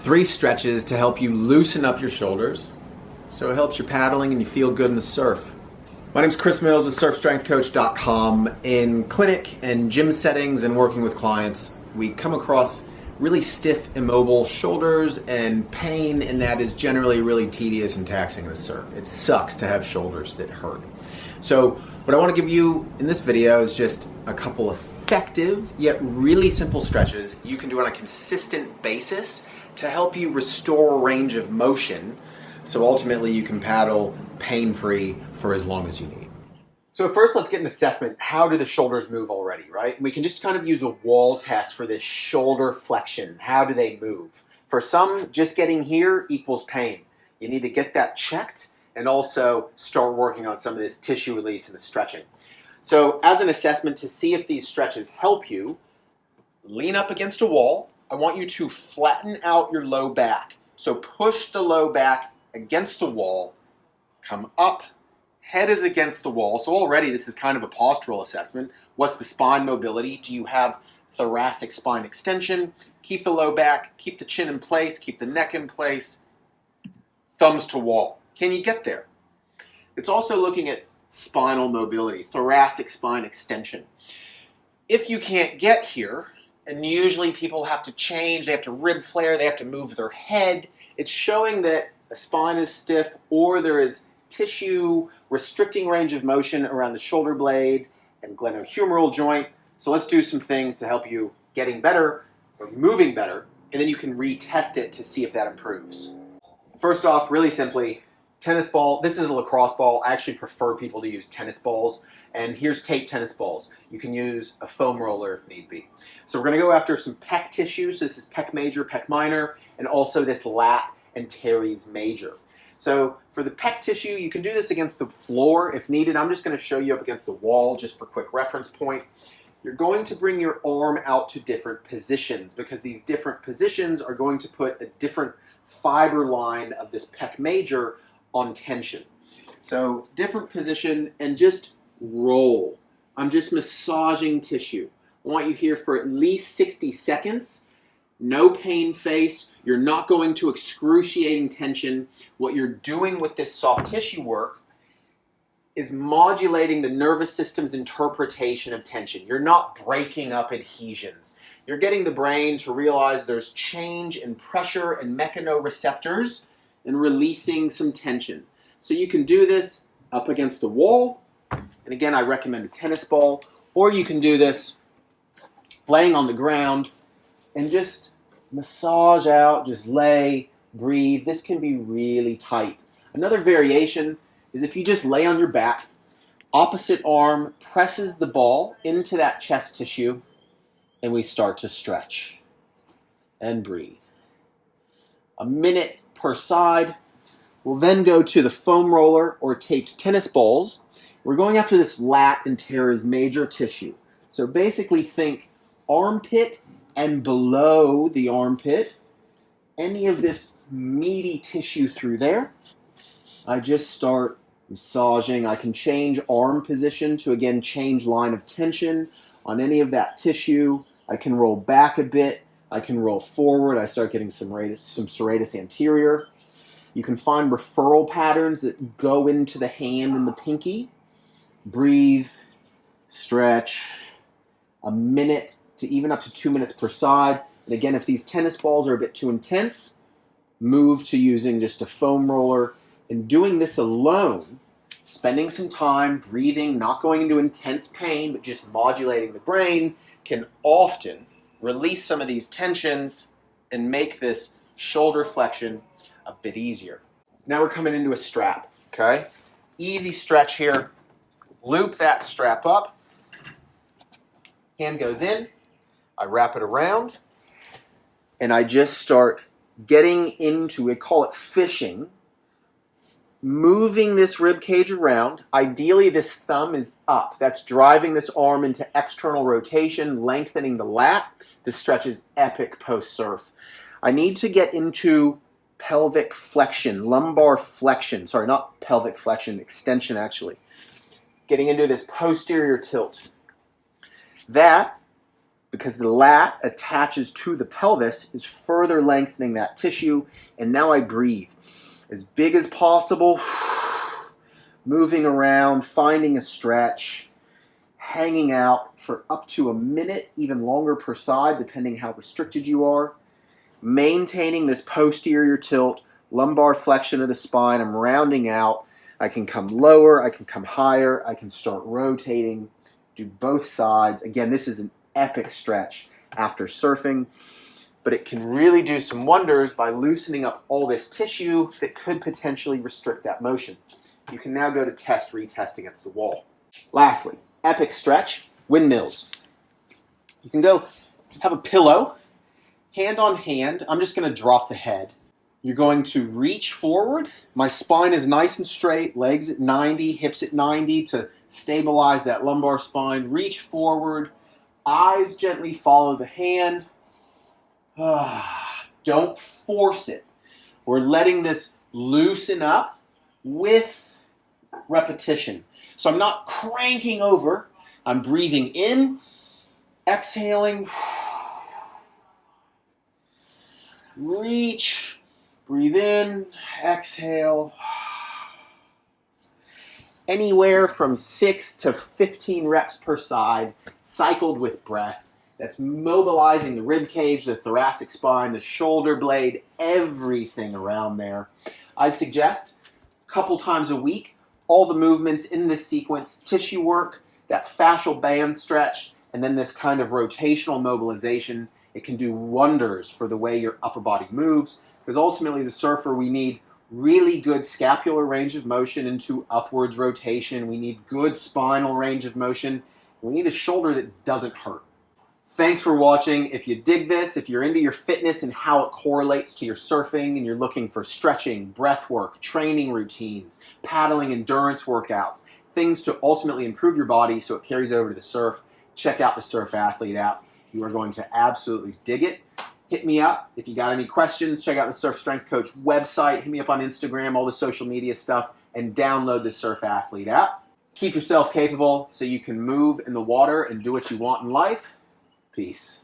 3 stretches to help you loosen up your shoulders so it helps your paddling and you feel good in the surf. My name is Chris Mills with surfstrengthcoach.com. In clinic and gym settings and working with clients, we come across really stiff, immobile shoulders and pain, and that is generally really tedious and taxing to surf. It sucks to have shoulders that hurt. So what I want to give you in this video is just a couple effective yet really simple stretches you can do on a consistent basis to help you restore range of motion so ultimately you can paddle pain-free for as long as you need. So first, let's get an assessment. How do the shoulders move already, right? And we can just kind of use a wall test for this shoulder flexion. How do they move? For some, just getting here equals pain. You need to get that checked and also start working on some of this tissue release and the stretching. So as an assessment to see if these stretches help you, lean up against a wall. I want you to flatten out your low back. So push the low back against the wall, come up, head is against the wall. So already this is kind of a postural assessment. What's the spine mobility? Do you have thoracic spine extension? Keep the low back, keep the chin in place, keep the neck in place, thumbs to wall. Can you get there? It's also looking at spinal mobility, thoracic spine extension. If you can't get here, and usually people have to change, they have to rib flare, they have to move their head, it's showing that a spine is stiff or there is tissue restricting range of motion around the shoulder blade and glenohumeral joint. So let's do some things to help you getting better or moving better, and then you can retest it to see if that improves. First off, really simply, tennis ball. This is a lacrosse ball. I actually prefer people to use tennis balls. And here's tape tennis balls. You can use a foam roller if need be. So we're going to go after some pec tissue. So this is pec major, pec minor, and also this lat and teres major. So for the pec tissue, you can do this against the floor if needed. I'm just going to show you up against the wall just for quick reference point. You're going to bring your arm out to different positions because these different positions are going to put a different fiber line of this pec major on tension. So different position and just roll. I'm just massaging tissue. I want you here for at least 60 seconds. No pain face. You're not going to excruciating tension. What you're doing with this soft tissue work is modulating the nervous system's interpretation of tension. You're not breaking up adhesions. You're getting the brain to realize there's change in pressure and mechanoreceptors and releasing some tension. So you can do this up against the wall. And again, I recommend a tennis ball, or you can do this laying on the ground and just massage out, just lay, breathe. This can be really tight. Another variation is if you just lay on your back, opposite arm presses the ball into that chest tissue, and we start to stretch and breathe. A minute per side. We'll then go to the foam roller or taped tennis balls. We're going after this lat and teres major tissue. So basically think armpit and below the armpit, any of this meaty tissue through there. I just start massaging. I can change arm position to again change line of tension on any of that tissue. I can roll back a bit. I can roll forward. I start getting some serratus anterior. You can find referral patterns that go into the hand and the pinky. Breathe, stretch, a minute to even up to 2 minutes per side. And again, if these tennis balls are a bit too intense, move to using just a foam roller. And doing this alone, spending some time breathing, not going into intense pain, but just modulating the brain, can often release some of these tensions and make this shoulder flexion a bit easier. Now we're coming into a strap, okay? Easy stretch here. Loop that strap up. Hand goes in. I wrap it around. And I just start getting into, we call it fishing, moving this rib cage around. Ideally, this thumb is up. That's driving this arm into external rotation, lengthening the lat. This stretch is epic post-surf. I need to get into pelvic flexion, lumbar flexion. Sorry, not pelvic flexion, extension actually. Getting into this posterior tilt. That because the lat attaches to the pelvis, is further lengthening that tissue. And now I breathe as big as possible, moving around, finding a stretch, hanging out for up to a minute, even longer per side, depending how restricted you are. Maintaining this posterior tilt, lumbar flexion of the spine. I'm rounding out. I can come lower, I can come higher, I can start rotating, do both sides. Again, this is an epic stretch after surfing, but it can really do some wonders by loosening up all this tissue that could potentially restrict that motion. You can now go to test, retest against the wall. Lastly, epic stretch, windmills. You can go have a pillow, hand on hand. I'm just going to drop the head. You're going to reach forward. My spine is nice and straight, legs at 90, hips at 90 to stabilize that lumbar spine. Reach forward, eyes gently follow the hand. Don't force it. We're letting this loosen up with repetition. So I'm not cranking over. I'm breathing in, exhaling, reach, breathe in, exhale. Anywhere from 6 to 15 reps per side, cycled with breath. That's mobilizing the rib cage, the thoracic spine, the shoulder blade, everything around there. I'd suggest a couple times a week, all the movements in this sequence, tissue work, that fascial band stretch, and then this kind of rotational mobilization. It can do wonders for the way your upper body moves, because ultimately as a surfer we need really good scapular range of motion into upwards rotation. We need good spinal range of motion. We need a shoulder that doesn't hurt. Thanks for watching. If you dig this, if you're into your fitness and how it correlates to your surfing and you're looking for stretching, breath work, training routines, paddling endurance workouts, things to ultimately improve your body so it carries over to the surf, check out the Surf Athlete app. You are going to absolutely dig it. Hit me up. If you got any questions, check out the Surf Strength Coach website. Hit me up on Instagram, all the social media stuff, and download the Surf Athlete app. Keep yourself capable so you can move in the water and do what you want in life. Peace.